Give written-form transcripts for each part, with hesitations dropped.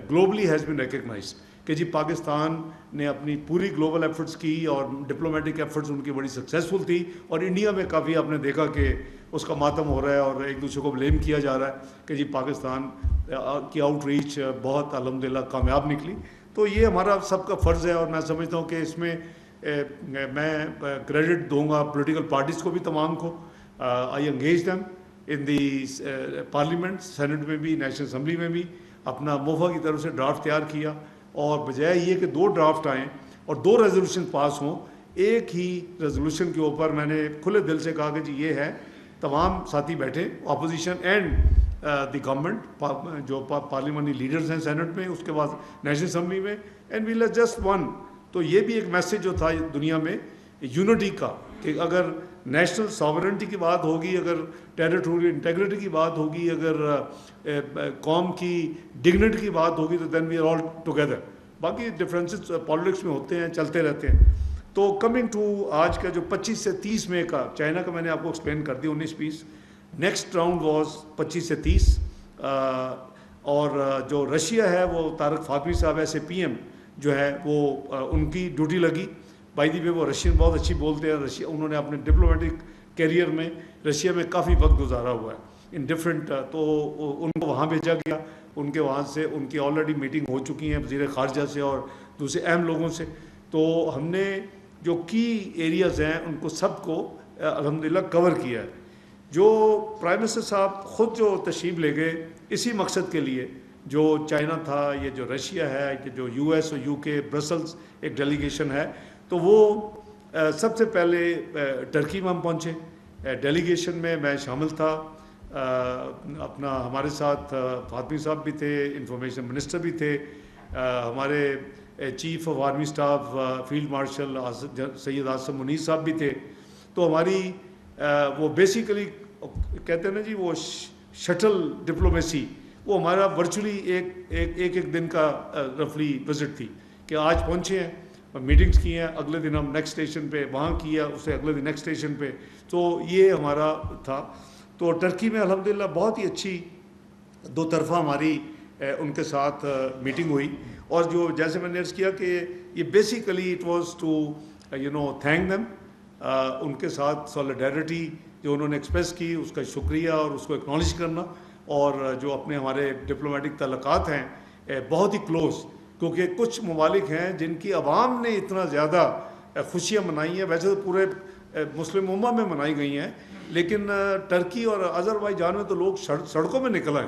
globally has been recognized کہ جی پاکستان نے اپنی پوری گلوبل ایفرٹس کی اور ڈپلومیٹک ایفرٹس ان کی بڑی سکسیزفل تھی, اور انڈیا میں کافی آپ نے دیکھا کہ اس کا ماتم ہو رہا ہے اور ایک دوسرے کو بلیم کیا جا رہا ہے کہ جی پاکستان کی آؤٹ ریچ بہت الحمدللہ کامیاب نکلی. تو یہ ہمارا سب کا فرض ہے, اور میں سمجھتا ہوں کہ اس میں میں کریڈٹ دوں گا پولیٹیکل پارٹیز کو بھی, تمام کو. I engage them in the parliament, senate میں بھی, نیشنل اسمبلی میں بھی. اپنا موفا کی طرف سے ڈرافٹ تیار کیا, اور بجائے یہ کہ 2 ڈرافٹ آئیں اور 2 ریزولوشن پاس ہوں, ایک ہی ریزولوشن کے اوپر میں نے کھلے دل سے کہا کہ جی یہ ہے, تمام ساتھی بیٹھے, اپوزیشن اینڈ دی گورنمنٹ, جو پارلیمنٹری لیڈرز ہیں سینٹ میں, اس کے بعد نیشنل اسمبلی میں, and we let's just won. تو یہ بھی ایک میسیج جو تھا دنیا میں یونٹی کا, کہ اگر نیشنل ساورنٹی کی بات ہوگی, اگر ٹیریٹوریل انٹیگریٹی کی بات ہوگی, اگر قوم کی ڈگنیٹی کی بات ہوگی, تو دین وی آر آل ٹوگیدر. باقی ڈفرینسز پالیٹکس میں ہوتے ہیں, چلتے رہتے ہیں. تو کمنگ ٹو آج کا جو 25 سے 30 مئی کا, چائنا کا میں نے آپ کو ایکسپلین کر دیا 19-20. نیکسٹ راؤنڈ واز 25 سے 30, اور جو رشیا ہے وہ طارق فاطمی صاحب ایسے پی ایم جو ہے وہ ان کی ڈیوٹی لگی. بائی دی وے وہ رشین بہت اچھی بولتے ہیں. رشیا انہوں نے اپنے ڈپلومیٹک کیریئر میں رشیا میں کافی وقت گزارا ہوا ہے ان ڈفرینٹ, تو ان کو وہاں بھیجا گیا. ان کے وہاں سے ان کی آلریڈی میٹنگ ہو چکی ہیں وزیر خارجہ سے اور دوسرے اہم لوگوں سے. تو ہم نے جو کی ایریاز ہیں ان کو سب کو الحمدللہ کور کیا ہے. جو پرائم منسٹر صاحب خود جو تشریف لے گئے اسی مقصد کے لیے, جو چائنا تھا, یہ جو رشیا ہے, کہ جو یو ایس اور یو کے برسلز ایک ڈیلیگیشن ہے, تو وہ سب سے پہلے ٹرکی میں ہم پہنچے. ڈیلیگیشن میں میں شامل تھا, اپنا ہمارے ساتھ فاطمی صاحب بھی تھے, انفارمیشن منسٹر بھی تھے, ہمارے chief of army staff field marshal Syed Asim Munir صاحب بھی تھے. تو ہماری وہ بیسیکلی کہتے ہیں نا جی وہ شٹل ڈپلومیسی, وہ ہمارا ورچولی ایک دن کا رفلی وزٹ تھی, کہ آج پہنچے ہیں, میٹنگز کی ہیں, اگلے دن ہم نیکسٹ اسٹیشن پہ وہاں کیا, اس سے اگلے دن نیکسٹ اسٹیشن پہ. تو یہ ہمارا تھا. تو ٹرکی میں الحمدللہ بہت ہی اچھی 2 طرفہ ہماری ان کے ساتھ میٹنگ ہوئی. اور جو جیسے میں نے عرض کیا کہ یہ basically it was to thank them, ان کے ساتھ سولیڈیرٹی جو انہوں نے ایکسپریس کی اس کا شکریہ اور اس کو اکنالج کرنا. اور جو اپنے ہمارے ڈپلومیٹک تعلقات ہیں بہت ہی کلوز, کیونکہ کچھ ممالک ہیں جن کی عوام نے اتنا زیادہ خوشیاں منائی ہیں, ویسے تو پورے مسلم امہ میں منائی گئی ہیں, لیکن ٹرکی اور آذربائیجان میں تو لوگ سڑکوں میں نکل آئے.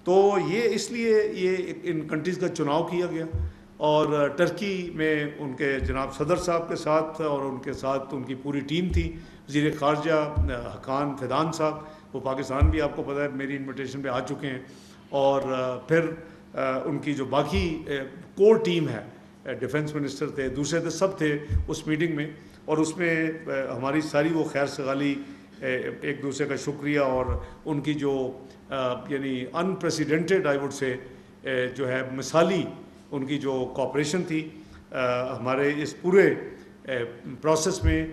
تو یہ اس لیے یہ ان کنٹریز کا چناؤ کیا گیا. اور ٹرکی میں ان کے جناب صدر صاحب کے ساتھ اور ان کے ساتھ ان کی پوری ٹیم تھی. وزیر خارجہ حقان فیدان صاحب, وہ پاکستان بھی آپ کو پتہ ہے میری انویٹیشن پہ آ چکے ہیں. اور پھر ان کی جو باقی کور ٹیم ہے, ڈیفنس منسٹر تھے, دوسرے تھے, سب تھے اس میٹنگ میں. اور اس میں ہماری ساری وہ خیر سگالی, ایک دوسرے کا شکریہ, اور ان کی جو یعنی انپریسیڈنٹڈ آئی وڈ سے جو ہے مثالی ان کی جو کوآپریشن تھی ہمارے اس پورے پروسیس میں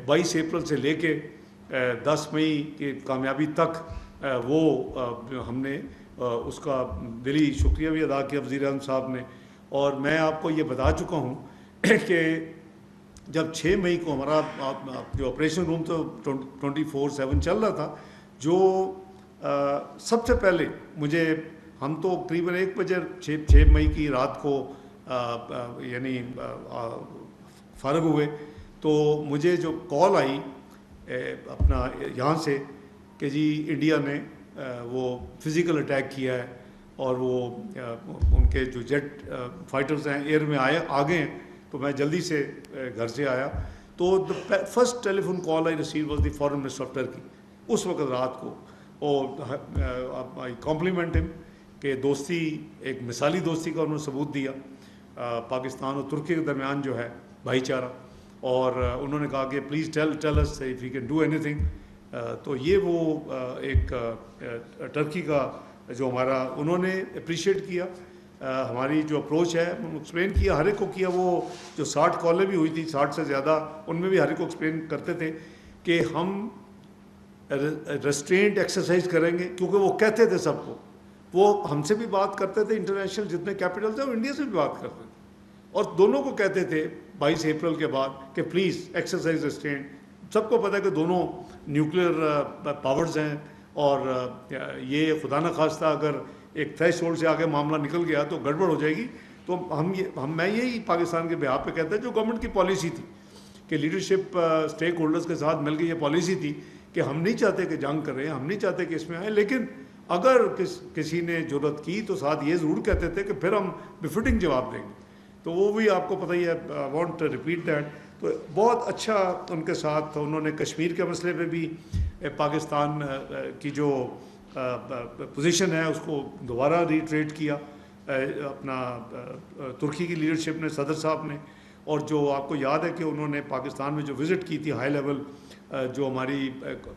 22 اپریل سے لے کے 10 مئی کی کامیابی تک, وہ ہم نے اس کا دلی شکریہ بھی ادا کیا وزیر اعظم صاحب نے. اور میں آپ کو یہ بتا چکا ہوں کہ جب 6 مئی کو ہمارا جو آپریشن روم تو 24/7 چل رہا تھا, جو سب سے پہلے مجھے, ہم تو تقریباً 1 بجے 6 مئی کی رات کو یعنی فارغ ہوئے, تو مجھے جو کال آئی اپنا یہاں سے کہ جی انڈیا نے وہ فزیکل اٹیک کیا ہے, اور وہ ان کے جو جیٹ فائٹرز ہیں ایئر میں آ گئے ہیں. تو میں جلدی سے گھر سے آیا, تو first telephone call I receive was the foreign minister of Turkey اس وقت رات کو. اور آئی کمپلیمنٹ ہم کہ دوستی, ایک مثالی دوستی کا انہوں نے ثبوت دیا پاکستان اور ترکی کے درمیان جو ہے بھائی چارہ. اور انہوں نے کہا کہ please tell us if you can do anything. تو یہ وہ ایک ٹرکی کا جو ہمارا, انہوں نے اپریشیٹ کیا ہماری جو اپروچ ہے, ایکسپلین کیا ہر ایک کو کیا. وہ جو 60 کالیں بھی ہوئی تھی, 60 سے زیادہ, ان میں بھی ہر ایک کو ایکسپلین کرتے تھے کہ ہم ریسٹرینٹ ایکسرسائز کریں گے, کیونکہ وہ کہتے تھے سب کو وہ ہم سے بھی بات کرتے تھے، انٹرنیشنل جتنے کیپٹل تھے وہ انڈیا سے بھی بات کرتے تھے، اور دونوں کو کہتے تھے 22 اپریل کے بعد کہ پلیز ایکسرسائز ریسٹرینٹ۔ سب کو پتہ ہے کہ دونوں نیوکلیئر پاورز ہیں، اور یہ خدا نہ خواستہ اگر ایک تھریش ہولڈ سے آگے معاملہ نکل گیا تو گڑبڑ ہو جائے گی۔ تو میں یہی پاکستان کے بہاف پہ کہتا ہے، جو گورنمنٹ کی پالیسی تھی کہ لیڈرشپ اسٹیک ہولڈرز کے ساتھ مل کے یہ پالیسی تھی کہ ہم نہیں چاہتے کہ جنگ کریں، ہم نہیں چاہتے کہ اس میں آئیں، لیکن اگر کسی نے جرات کی تو ساتھ یہ ضرور کہتے تھے کہ پھر ہم بفٹنگ جواب دیں گے۔ تو وہ بھی آپ کو پتہ ہی ہے، وانٹ ریپیٹ دیٹ۔ تو بہت اچھا ان کے ساتھ انہوں نے کشمیر کے مسئلے پہ بھی پاکستان کی جو پوزیشن ہے اس کو دوبارہ ریٹریٹ کیا اپنا ترکی کی لیڈرشپ نے، صدر صاحب نے۔ اور جو آپ کو یاد ہے کہ انہوں نے پاکستان میں جو وزٹ کی تھی ہائی لیول، جو ہماری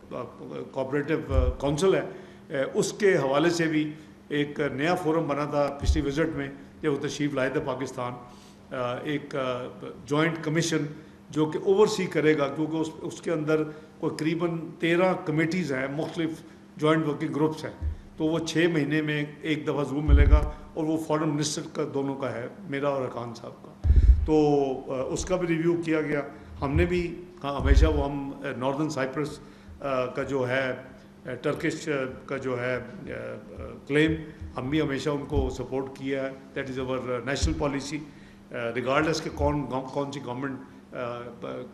کوآپریٹو کونسل ہے، اس کے حوالے سے بھی ایک نیا فورم بنا تھا پچھلی وزٹ میں جب وہ تشریف لائے تھے پاکستان، ایک جوائنٹ کمیشن جو کہ اوورسی کرے گا، کیونکہ اس کے اندر کوئی قریباً 13 کمیٹیز ہیں، مختلف جوائنٹ ورکنگ گروپس ہیں۔ تو وہ 6 مہینے میں ایک دفعہ زوم ملے گا، اور وہ فارن منسٹر کا دونوں کا ہے، میرا اور ارکان صاحب کا۔ تو اس کا بھی ریویو کیا گیا۔ ہم نے بھی ہمیشہ وہ ہم ناردرن سائپرس کا جو ہے ٹرکش کا جو ہے کلیم، ہم بھی ہمیشہ ان کو سپورٹ کیا ہے۔ That is over national policy, regardless کہ کون سی گورنمنٹ،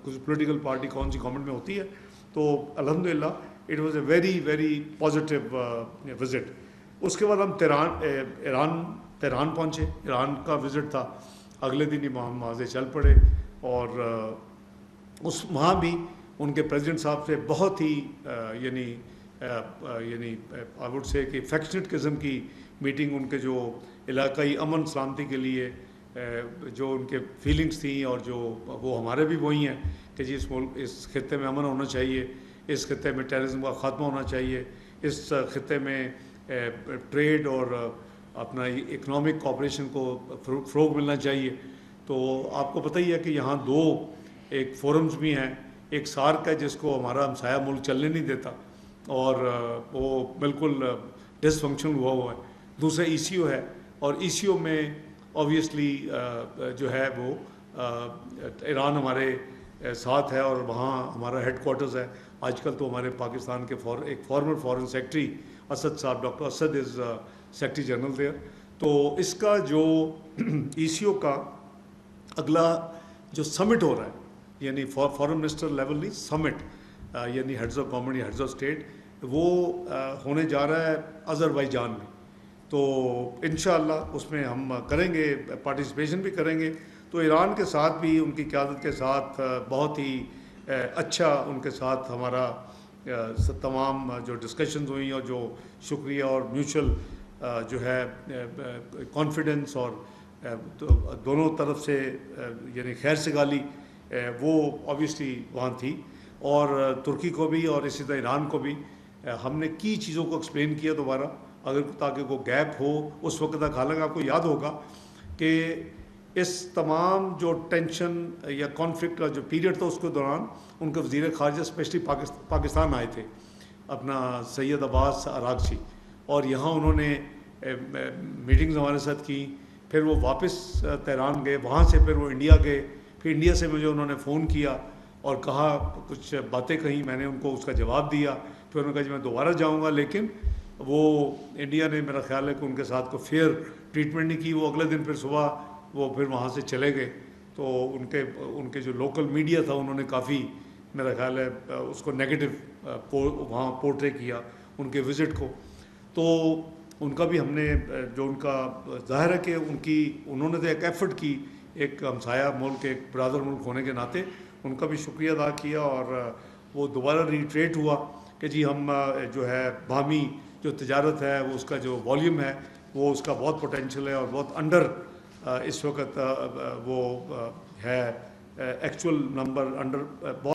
پولیٹیکل پارٹی کون سی گورنمنٹ میں ہوتی ہے۔ تو الحمدللہ it was a very very positive visit. اس کے بعد ہم تہران پہنچے، ایران کا وزٹ تھا، اگلے دن ہی ہم وہاں سے چل پڑے، اور وہاں بھی ان کے پریزیڈنٹ صاحب سے بہت ہی یعنی آئی وڈ سے کہ افیکشنیٹ قسم کی میٹنگ، ان کے جو علاقائی امن سلامتی کے لیے جو ان کے فیلنگس تھیں، اور جو وہ ہمارے بھی وہی ہیں کہ جی اس خطے میں امن ہونا چاہیے، اس خطے میں ٹیررزم کا خاتمہ ہونا چاہیے، اس خطے میں ٹریڈ اور اپنا اکنامک کوآپریشن کو فروغ ملنا چاہیے۔ تو آپ کو پتہ ہی ہے کہ یہاں 2 ایک فورمز بھی ہیں، ایک سارک ہے جس کو ہمارا ہمسایہ ملک چلنے نہیں دیتا، اور وہ بالکل ڈس فنکشن ہوا ہے، دوسرا ECO ہے، اور ECO میں اوبویسلی جو ہے وہ ایران ہمارے ساتھ ہے، اور وہاں ہمارا ہیڈ کوارٹرز ہے۔ آج کل تو ہمارے پاکستان کے ایک فارمر فارن سیکرٹری اسد صاحب، doctor Asad is secretary general there. تو اس کا جو ECO کا اگلا جو سمٹ ہو رہا ہے، یعنی فارن منسٹر لیول نہیں، سمٹ یعنی ہیڈز آف گورنمنٹ یا ہیڈز آف اسٹیٹ، وہ ہونے جا رہا ہے آذربائیجان میں۔ تو انشاءاللہ اس میں ہم کریں گے، پارٹیسپیشن بھی کریں گے۔ تو ایران کے ساتھ بھی ان کی قیادت کے ساتھ بہت ہی اچھا ان کے ساتھ ہمارا تمام جو ڈسکشنز ہوئیں، اور جو شکریہ اور میوچل جو ہے کانفیڈنس، اور دونوں طرف سے یعنی خیر سگالی، وہ اوبیسلی وہاں تھی۔ اور ترکی کو بھی اور اسی طرح ایران کو بھی ہم نے کی چیزوں کو ایکسپلین کیا دوبارہ، اگر تاکہ کوئی گیپ ہو اس وقت تک۔ حالانکہ آپ کو یاد ہوگا کہ اس تمام جو ٹینشن یا کانفلکٹ کا جو پیریڈ تھا، اس کے دوران ان کے وزیر خارجہ اسپیشلی پاکستان آئے تھے، اپنا سید عباس اراغچی، اور یہاں انہوں نے میٹنگز ہمارے ساتھ کی۔ پھر وہ واپس تہران گئے، وہاں سے پھر وہ انڈیا گئے، پھر انڈیا سے مجھے انہوں نے فون کیا اور کہا، کچھ باتیں کہیں، میں نے ان کو اس کا جواب دیا۔ پھر انہوں نے کہا جی میں دوبارہ جاؤں گا، لیکن وہ انڈیا نے میرا خیال ہے کہ ان کے ساتھ کوئی فیئر ٹریٹمنٹ نہیں کی۔ وہ اگلے دن پھر صبح وہ پھر وہاں سے چلے گئے۔ تو ان کے جو لوکل میڈیا تھا انہوں نے کافی میرا خیال ہے اس کو نیگیٹو وہاں پورٹرے کیا ان کے وزٹ کو۔ تو ان کا بھی ہم نے جو ان کا ظاہر ہے کہ انہوں نے تو ایک ایفرٹ کی، ایک ہمسایہ ملک، ایک برادر ملک ہونے کے ناطے ان کا بھی شکریہ ادا کیا، اور وہ دوبارہ ریٹریٹ ہوا کہ جی ہم جو ہے باہمی جو تجارت ہے، وہ اس کا جو والیوم ہے، وہ اس کا بہت پوٹینشیل ہے، اور بہت انڈر اس وقت وہ ہے ایکچوئل نمبر انڈر بہت